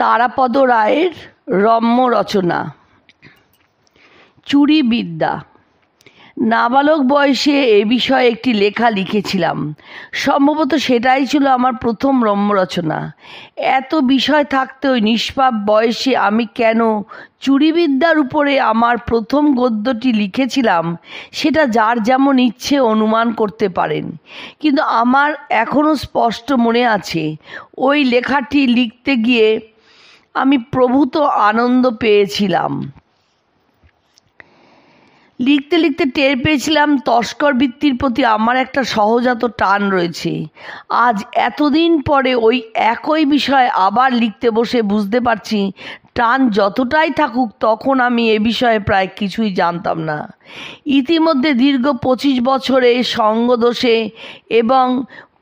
তারাপদ রায়ের রম্য রচনা চুরিবিদ্যা। নাবালক বয়সে এ বিষয়ে একটি লেখা লিখেছিলাম। সম্ভবত সেটাই ছিল আমার প্রথম রম্য রচনা। এত বিষয় থাকতেও নিষ্পাপ বয়সে আমি কেন চুরিবিদ্যার উপরে আমার প্রথম গদ্যটি লিখেছিলাম সেটা যার যেমন ইচ্ছে অনুমান করতে পারেন, কিন্তু আমার এখনও স্পষ্ট মনে আছে ওই লেখাটি লিখতে গিয়ে আমি প্রভূত আনন্দ পেয়েছিলাম। লিখতে লিখতে টের পেয়েছিলাম তস্কর বৃত্তির প্রতি আমার একটা সহজাত টান রয়েছে। আজ এতদিন পরে ওই একই বিষয় আবার লিখতে বসে বুঝতে পারছি টান যতটাই থাকুক তখন আমি এ বিষয়ে প্রায় কিছুই জানতাম না। ইতিমধ্যে দীর্ঘ 25 বছরে সঙ্গদোষে এবং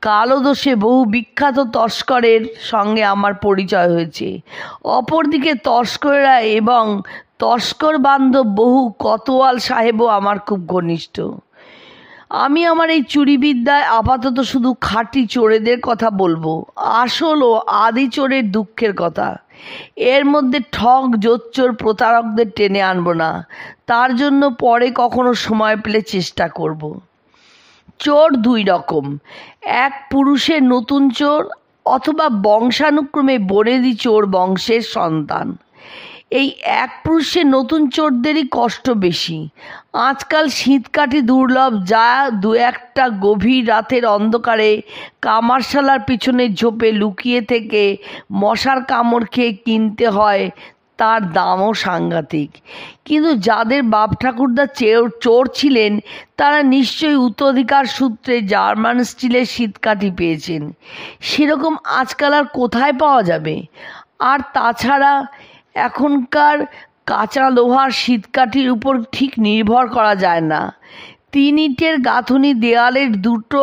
কালো দোষে বহু বিখ্যাত তস্করের সঙ্গে আমার পরিচয় হয়েছে। অপরদিকে তস্করেরা এবং তস্কর বান্ধব বহু কোতোয়াল সাহেবও আমার খুব ঘনিষ্ঠ। আমি আমার এই চুরিবিদ্যায় আপাতত শুধু খাঁটি চোরেদের কথা বলবো, আসল ও আদি চোরের দুঃখের কথা। এর মধ্যে ঠক জোচ্চোর প্রতারকদের টেনে আনবো না, তার জন্য পরে কখনো সময় পেলে চেষ্টা করব। চোর দুই রকম, এক পুরুষের নতুন চোর অথবা বংশানুক্রমে বনেদি চোর বংশের সন্তান। এই এক পুরুষের নতুন চোরদেরই কষ্ট বেশি। আজকাল শীতকাঠি দুর্লভ, যা দু একটা গভীর রাতের অন্ধকারে কামারশালার পিছনে ঝোপে লুকিয়ে থেকে মশার কামড় খেয়ে কিনতে হয়, তার দামও সাংঘাতিক। কিন্তু যাদের বাপ ঠাকুরদা চোর ছিলেন তারা নিশ্চয়ই উত্তরাধিকার সূত্রে জার্মান স্টিলের শীতকাঠি পেয়েছেন। সেরকম আজকাল আর কোথায় পাওয়া যাবে? আর তাছাড়া এখনকার কাঁচা লোহার শীতকাঠির উপর ঠিক নির্ভর করা যায় না। 3 ইটের গাঁথুনি দেয়ালের দুটো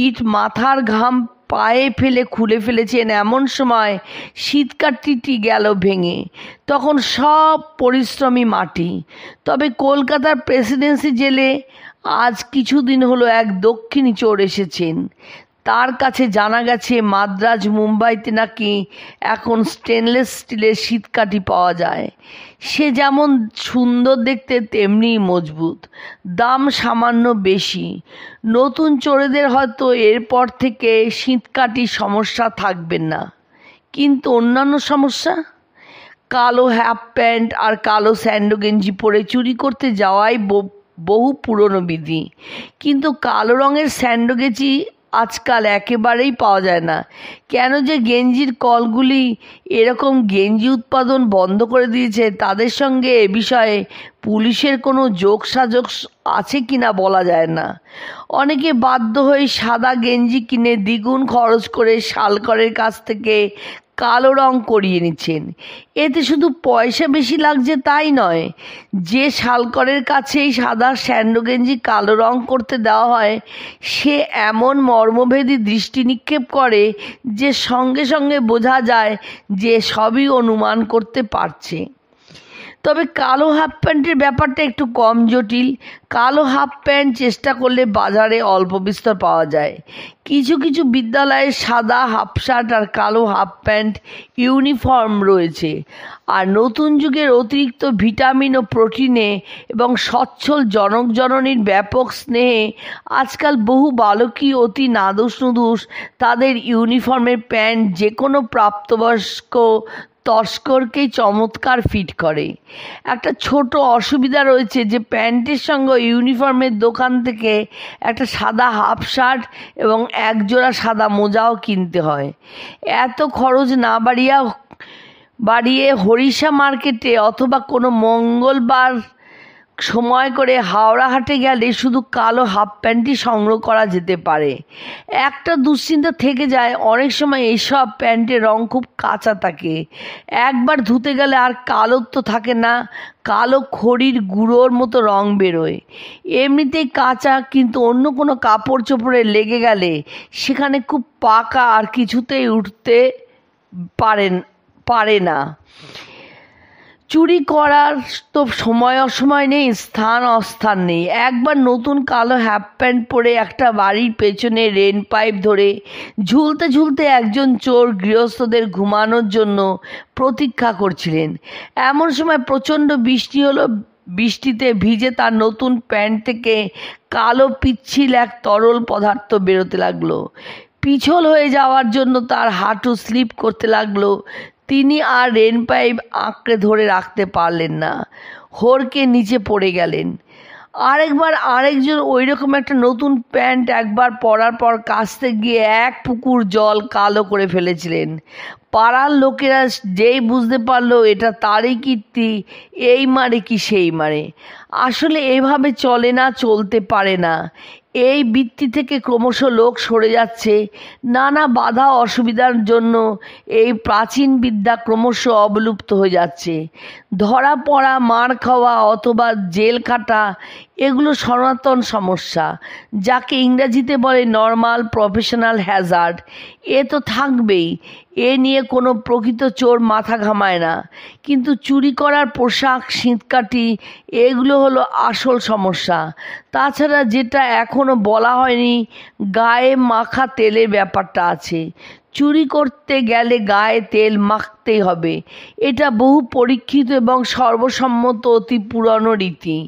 ইট মাথার ঘাম পায়ে ফেলে খুলে ফেলেছেন, এমন সময় শীতকাঠিটি গেল ভেঙে, তখন সব পরিশ্রমী মাটি। তবে কলকাতার প্রেসিডেন্সি জেলে আজ কিছুদিন হলো এক দক্ষিণী চোর এসেছেন। তার কাছে জানা গেছে মাদ্রাজ মুম্বাইতে নাকি এখন স্টেনলেস স্টিলের শীতকাঠি পাওয়া যায়। সে যেমন সুন্দর দেখতে তেমনি মজবুত, দাম সামান্য বেশি। নতুন চোরেদের হয়তো এরপর থেকে শীতকাঠির সমস্যা থাকবে না, কিন্তু অন্যান্য সমস্যা, কালো হাফ প্যান্ট আর কালো স্যান্ডো গেঞ্জি পরে চুরি করতে যাওয়াই বহু পুরনো বিধি। কিন্তু কালো রঙের স্যান্ডো গেঞ্জি আজকাল একেবারেই পাওয়া যায় না। কেন যে গেঞ্জির কলগুলি এরকম গেঞ্জি উৎপাদন বন্ধ করে দিয়েছে, তাদের সঙ্গে এ বিষয়ে পুলিশের কোনো যোগসাযোগ আছে কিনা বলা যায় না। অনেকে বাধ্য হয়ে সাদা গেঞ্জি কিনে দ্বিগুণ খরচ করে শালকরের কাছ থেকে কালো রং করিয়ে নিচ্ছেন। এতে শুধু পয়সা বেশি লাগছে তাই নয়, যে শালকরের কাছেই সাদা স্যান্ডো গেঞ্জি কালো রং করতে দেওয়া হয় সে এমন মর্মভেদী দৃষ্টি নিক্ষেপ করে যে সঙ্গে সঙ্গে বোঝা যায় যে সবই অনুমান করতে পারছে। তবে কালো হাফ প্যান্টের ব্যাপারটা একটু কম জটিল। কালো হাফ প্যান্ট চেষ্টা করলে বাজারে অল্প বিস্তর পাওয়া যায়। কিছু কিছু বিদ্যালয়ে সাদা হাফ শার্ট আর কালো হাফ প্যান্ট ইউনিফর্ম রয়েছে। আর নতুন যুগের অতিরিক্ত ভিটামিন ও প্রোটিনে এবং সচ্ছল জনক জননীর ব্যাপক স্নেহে আজকাল বহু বালকই অতি নাদুস নুদুস তাদের ইউনিফর্মের প্যান্ট যে কোনো প্রাপ্তবয়স্ক তস্করকেই চমৎকার ফিট করে। একটা ছোট অসুবিধা রয়েছে যে প্যান্টের সঙ্গে ইউনিফর্মের দোকান থেকে একটা সাদা হাফ শার্ট এবং একজোড়া সাদা মোজাও কিনতে হয়। এত খরচ না বাড়িয়ে হরিষা মার্কেটে অথবা কোনো মঙ্গলবার সময় করে হাওড়া হাটে গেলে শুধু কালো হাফ প্যান্টই সংগ্রহ করা যেতে পারে। একটা দুশ্চিন্তা থেকে যায়, অনেক সময় এইসব প্যান্টের রং খুব কাঁচা থাকে, একবার ধুতে গেলে আর কালো তো থাকে না, কালো খড়ির গুঁড়োর মতো রং বেরোয়। এমনিতেই কাঁচা, কিন্তু অন্য কোনো কাপড় চোপড়ে লেগে গেলে সেখানে খুব পাকা আর কিছুতেই উঠতে পারে না। চুরি করার তো সময় অসময় নেই, স্থান অস্থান নেই। একবার নতুন কালো হাফ প্যান্ট পরে একটা বাড়ির পেছনে রেন পাইপ ধরে ঝুলতে ঝুলতে একজন চোর গৃহস্থদের ঘুমানোর জন্য প্রতীক্ষা করছিলেন। এমন সময় প্রচণ্ড বৃষ্টি হলো। বৃষ্টিতে ভিজে তার নতুন প্যান্ট থেকে কালো পিচ্ছিল এক তরল পদার্থ বেরোতে লাগলো। পিছল হয়ে যাওয়ার জন্য তার হাঁটু স্লিপ করতে লাগলো। তিনি আর রেন পাইপ আঁকড়ে ধরে রাখতে পারলেন না, হড়কে নিচে পড়ে গেলেন। আরেকজন ওই রকম একটা নতুন প্যান্ট একবার পরার পর কাচতে গিয়ে এক পুকুর জল কালো করে ফেলেছিলেন। পাড়ার লোকেরা যেই বুঝতে পারলো এটা তারই কীর্তি, এই মারে কি সেই মারে। আসলে এভাবে চলে না, চলতে পারে না। এই বৃত্তি থেকে ক্রমশ লোক সরে যাচ্ছে। নানা বাধা অসুবিধার জন্য এই প্রাচীন বিদ্যা ক্রমশ অবলুপ্ত হয়ে যাচ্ছে। ধরা পড়া, মার খাওয়া অথবা জেল খাটা, এগুলো সনাতন সমস্যা, যাকে ইংরেজিতে বলে নর্মাল প্রফেশনাল হ্যাজার্ড। এ তো থাকবেই, এ নিয়ে কোনো প্রকৃত চোর মাথা ঘামায় না। কিন্তু চুরি করার পোশাক, সিঁধকাঠি, এগুলো হলো আসল সমস্যা। তাছাড়া যেটা এখনও বলা হয়নি, গায়ে মাখা তেলের ব্যাপারটা আছে। চুরি করতে গেলে গায়ে তেল মাখতেই হবে। এটা বহু পরীক্ষিত এবং সর্বসম্মত অতি পুরনো রীতি।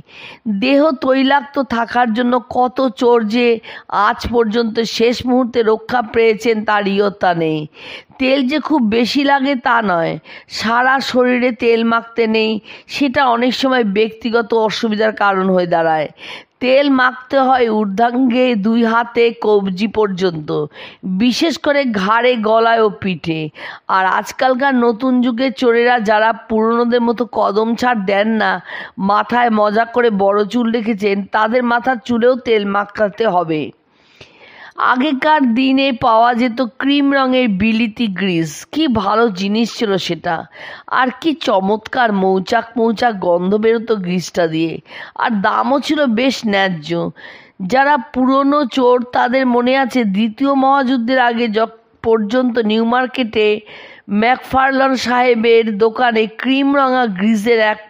দেহ তৈলাক্ত থাকার জন্য কত চোর যে আজ পর্যন্ত শেষ মুহূর্তে রক্ষা পেয়েছেন তার ইয়ত্তা নেই। তেল যে খুব বেশি লাগে তা নয়, সারা শরীরে তেল মাখতে নেই, সেটা অনেক সময় ব্যক্তিগত অসুবিধার কারণ হয়ে দাঁড়ায়। তেল মাখতে হয় ঊর্ধ্বাঙ্গে, 2 হাতে কবজি পর্যন্ত, বিশেষ করে ঘাড়ে, গলায় ও পিঠে। আর আজকালকার নতুন যুগের চোরেরা যারা পুরনোদের মতো কদম ছাড় দেন না, মাথায় মজা করে বড় চুল রেখেছেন, তাদের মাথার চুলেও তেল মাখাতে হবে। আগেকার দিনে পাওয়া যেত ক্রিম রঙের বিলিতি গ্রিস, কি ভালো জিনিস ছিল সেটা। আর কি চমৎকার মৌচাক মৌচাক গন্ধ বেরোতো গ্রিসটা দিয়ে, আর দামও ছিল বেশ ন্যায্য। যারা পুরনো চোর তাদের মনে আছে দ্বিতীয় মহাযুদ্ধের আগে পর্যন্ত নিউ মার্কেটে ম্যাকফার্লন সাহেবের দোকানে ক্রিম রঙা গ্রিসের 1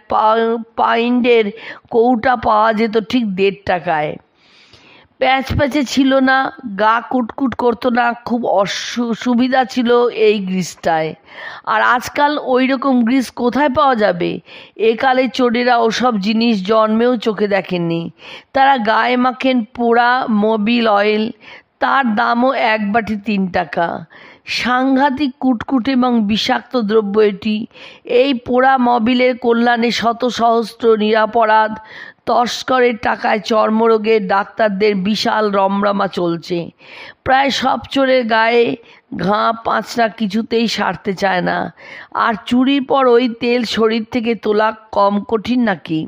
পাউন্ডের কৌটা পাওয়া যেত ঠিক 1.5 টাকায়। প্যাচে ছিল না, গা কুটকুট করতো না, খুব সুবিধা ছিল এই গ্রিসটায়। আর আজকাল ওই রকম গ্রিস কোথায় পাওয়া যাবে? একালে চোরেরা ওসব জিনিস জন্মেও চোখে দেখেননি। তারা গায়ে মাখেন পোড়া মোবিল অয়েল, তার দামও 1 বাটি 3 টাকা। সাংঘাতিক কুটকুট এবং বিষাক্ত দ্রব্য এটি। এই পোড়া মোবিলের কল্যাণে শত সহস্র নিরপরাধ তস্করের টাকায় চর্মরোগের ডাক্তারদের বিশাল রমরমা চলছে। প্রায় সব চোরের গায়ে ঘা পাঁচটা কিছুতেই সারতে চায় না। আর চুরির পর ওই তেল শরীর থেকে তোলা কম কঠিন নাকি?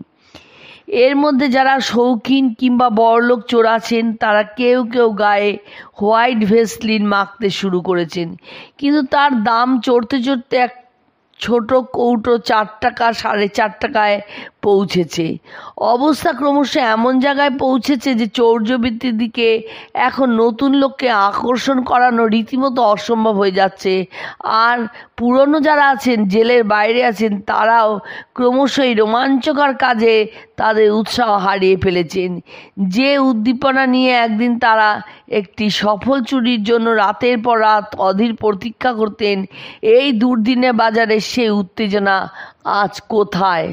এর মধ্যে যারা শৌখিন কিংবা বড়লোক চোর আছেন, তারা কেউ কেউ গায়ে হোয়াইট ভেসলিন মাখতে শুরু করেছেন। কিন্তু তার দাম চড়তে চড়তে এক ছোট কৌটো 4 টাকা 4.5 টাকায় পৌঁছেছে। অবস্থা ক্রমশ এমন জায়গায় পৌঁছেছে যে চৌর্যবৃত্তির দিকে এখন নতুন লোককে আকর্ষণ করানো রীতিমতো অসম্ভব হয়ে যাচ্ছে। আর পুরনো যারা আছেন, জেলের বাইরে আছেন, তারাও ক্রমশ এই রোমাঞ্চকর কাজে তাদের উৎসাহ হারিয়ে ফেলেছেন। যে উদ্দীপনা নিয়ে একদিন তারা একটি সফল চুরির জন্য রাতের পর রাত অধীর প্রতীক্ষা করতেন, এই দুর্দিনে বাজারে সেই উত্তেজনা আজ কোথায়?